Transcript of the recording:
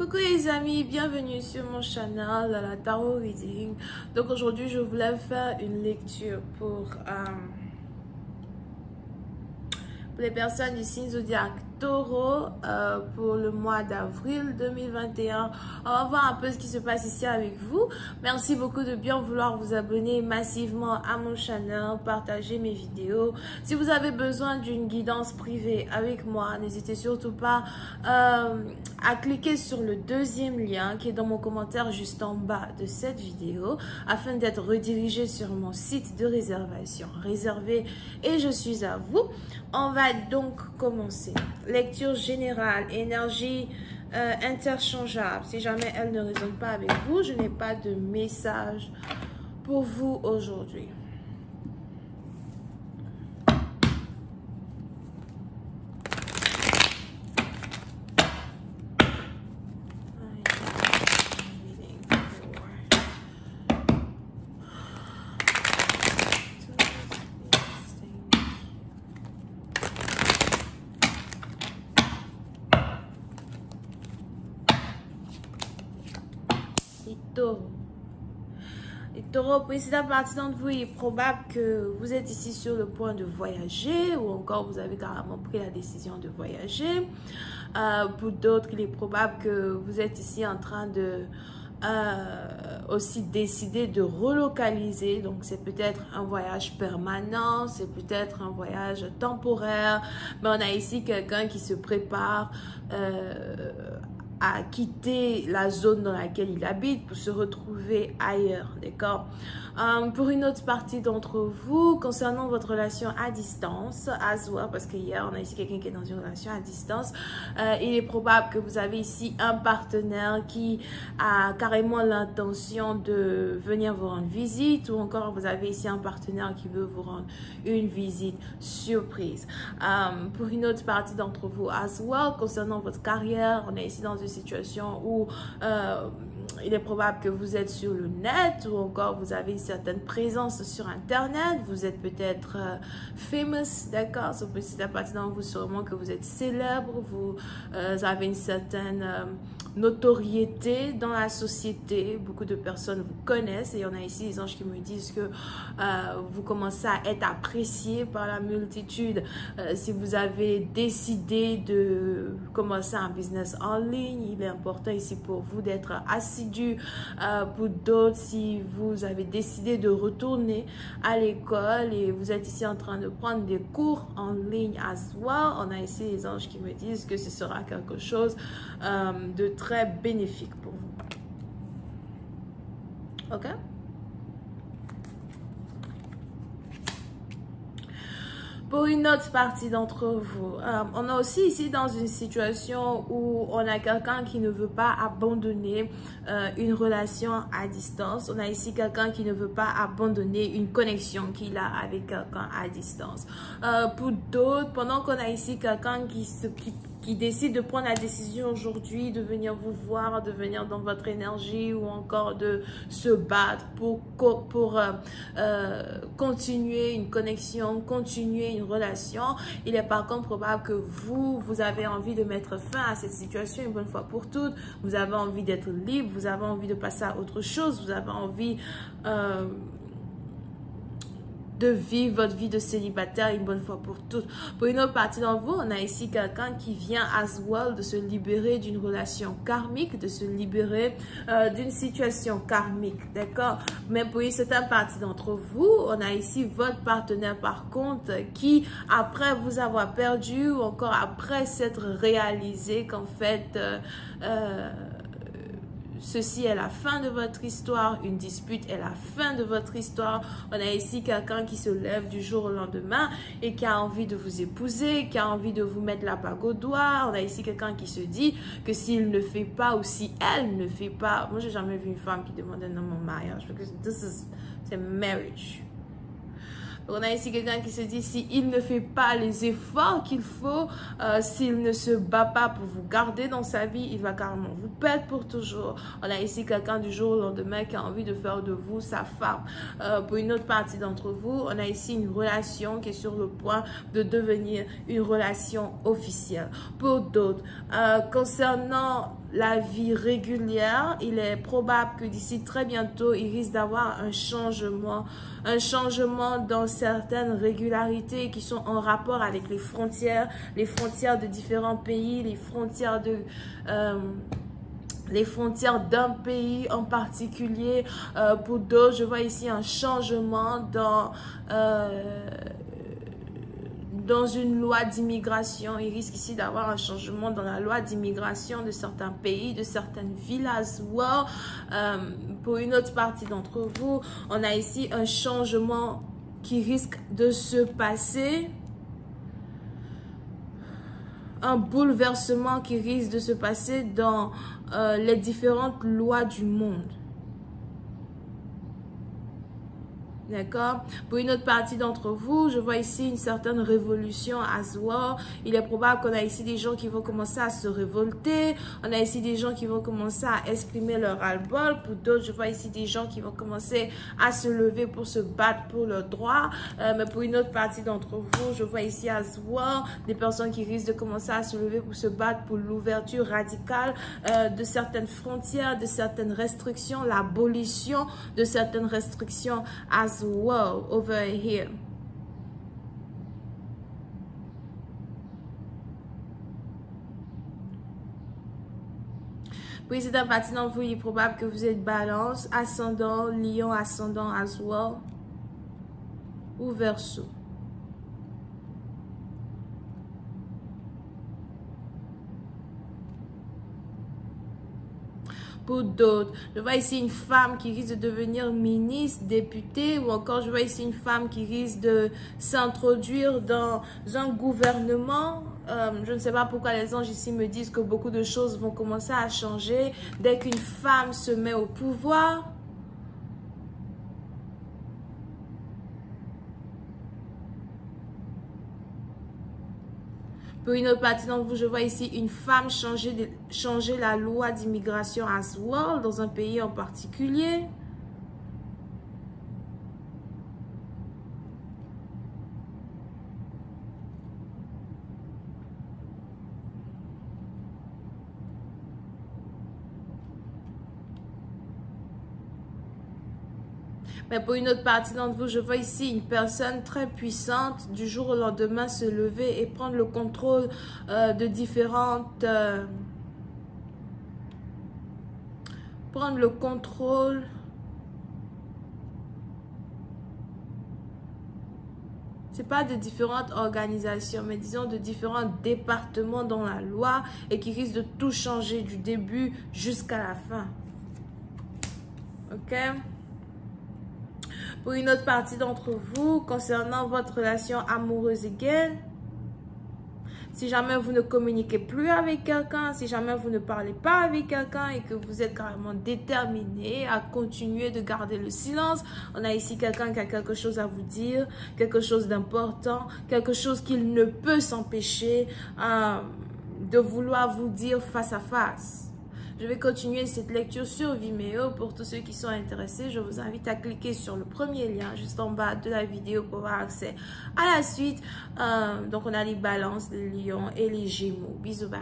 Coucou les amis, bienvenue sur mon channel la Tarot Reading. Donc aujourd'hui je voulais faire une lecture pour les personnes du signe zodiaque Taureau pour le mois d'avril 2021. On va voir un peu ce qui se passe ici avec vous. Merci beaucoup de bien vouloir vous abonner massivement à mon channel, partager mes vidéos. Si vous avez besoin d'une guidance privée avec moi, n'hésitez surtout pas à cliquer sur le deuxième lien qui est dans mon commentaire juste en bas de cette vidéo afin d'être redirigé sur mon site de réservation. Réservé et je suis à vous. On va donc commencer. Lecture générale, énergie interchangeable. Si jamais elle ne résonne pas avec vous, je n'ai pas de message pour vous aujourd'hui. Les taureaux, pour ici la partie d'entre vous, il est probable que vous êtes ici sur le point de voyager ou encore vous avez carrément pris la décision de voyager. Pour d'autres, il est probable que vous êtes ici en train de aussi décider de relocaliser. Donc c'est peut-être un voyage permanent, c'est peut-être un voyage temporaire, mais on a ici quelqu'un qui se prépare à quitter la zone dans laquelle il habite pour se retrouver ailleurs, d'accord? Pour une autre partie d'entre vous, concernant votre relation à distance, as well, parce qu'hier on a ici quelqu'un qui est dans une relation à distance, il est probable que vous avez ici un partenaire qui a carrément l'intention de venir vous rendre visite, ou encore vous avez ici un partenaire qui veut vous rendre une visite surprise. Pour une autre partie d'entre vous, as well, concernant votre carrière, on est ici dans une situation où il est probable que vous êtes sur le net ou encore vous avez une certaine présence sur internet, vous êtes peut-être famous, d'accord? C'est possible la partie d'entre vous sûrement que vous êtes célèbre, vous avez une certaine notoriété dans la société, beaucoup de personnes vous connaissent et on a ici les anges qui me disent que vous commencez à être apprécié par la multitude. Si vous avez décidé de commencer un business en ligne, il est important ici pour vous d'être assidu. Pour d'autres, si vous avez décidé de retourner à l'école et vous êtes ici en train de prendre des cours en ligne as well, on a ici les anges qui me disent que ce sera quelque chose de très bénéfique pour vous. Ok? Pour une autre partie d'entre vous, on est aussi ici dans une situation où on a quelqu'un qui ne veut pas abandonner une relation à distance. On a ici quelqu'un qui ne veut pas abandonner une connexion qu'il a avec quelqu'un à distance. Pour d'autres, pendant qu'on a ici quelqu'un qui décide de prendre la décision aujourd'hui de venir vous voir, de venir dans votre énergie ou encore de se battre pour continuer une connexion, continuer une relation, il est par contre probable que vous avez envie de mettre fin à cette situation une bonne fois pour toutes. Vous avez envie d'être libre, vous avez envie de passer à autre chose, vous avez envie de vivre votre vie de célibataire une bonne fois pour toutes. Pour une autre partie d'entre vous, on a ici quelqu'un qui vient as well de se libérer d'une relation karmique, de se libérer d'une situation karmique, d'accord? Mais pour une certaine partie d'entre vous, on a ici votre partenaire par contre qui, après vous avoir perdu ou encore après s'être réalisé qu'en fait ceci est la fin de votre histoire, une dispute est la fin de votre histoire. On a ici quelqu'un qui se lève du jour au lendemain et qui a envie de vous épouser, qui a envie de vous mettre la bague au doigt. On a ici quelqu'un qui se dit que s'il ne fait pas ou si elle ne fait pas... Moi, j'ai jamais vu une femme qui demande un homme en mariage. Parce que c'est marriage. On a ici quelqu'un qui se dit s'il ne fait pas les efforts qu'il faut, s'il ne se bat pas pour vous garder dans sa vie, il va carrément vous perdre pour toujours. On a ici quelqu'un du jour au lendemain qui a envie de faire de vous sa femme. Pour une autre partie d'entre vous, on a ici une relation qui est sur le point de devenir une relation officielle. Pour d'autres, concernant la vie régulière, il est probable que d'ici très bientôt, il risque d'avoir un changement dans certaines régularités qui sont en rapport avec les frontières de différents pays, les frontières d'un pays en particulier. Pour d'autres, je vois ici un changement dans une loi d'immigration. Il risque ici d'avoir un changement dans la loi d'immigration de certains pays, de certaines villes as well. Pour une autre partie d'entre vous, on a ici un changement qui risque de se passer. Un bouleversement qui risque de se passer dans les différentes lois du monde. D'accord? Pour une autre partie d'entre vous, je vois ici une certaine révolution as well. Il est probable qu'on a ici des gens qui vont commencer à se révolter. On a ici des gens qui vont commencer à exprimer leur ras-le-bol. Pour d'autres, je vois ici des gens qui vont commencer à se lever pour se battre pour leurs droits. Mais pour une autre partie d'entre vous, je vois ici as well des personnes qui risquent de commencer à se lever pour se battre pour l'ouverture radicale de certaines frontières, de certaines restrictions, l'abolition de certaines restrictions as well over here. Puis c'est un partie d'entre vous, il est probable que vous êtes balance, ascendant, lion, ascendant as well, ou verseau. Pour d'autres, je vois ici une femme qui risque de devenir ministre, députée, ou encore je vois ici une femme qui risque de s'introduire dans un gouvernement. Je ne sais pas pourquoi les anges ici me disent que beaucoup de choses vont commencer à changer dès qu'une femme se met au pouvoir. Pour une autre partie d'entre vous, je vois ici une femme changer la loi d'immigration as well dans un pays en particulier. Mais pour une autre partie d'entre vous, je vois ici une personne très puissante du jour au lendemain se lever et prendre le contrôle de différentes... prendre le contrôle... C'est pas de différentes organisations, mais disons de différents départements dans la loi et qui risquent de tout changer du début jusqu'à la fin. Ok? Pour une autre partie d'entre vous, concernant votre relation amoureuse again, si jamais vous ne communiquez plus avec quelqu'un, si jamais vous ne parlez pas avec quelqu'un et que vous êtes carrément déterminé à continuer de garder le silence, on a ici quelqu'un qui a quelque chose à vous dire, quelque chose d'important, quelque chose qu'il ne peut s'empêcher de vouloir vous dire face à face. Je vais continuer cette lecture sur Vimeo. Pour tous ceux qui sont intéressés, je vous invite à cliquer sur le premier lien juste en bas de la vidéo pour avoir accès à la suite. Donc, on a les balances, les lions et les gémeaux. Bisous, bye.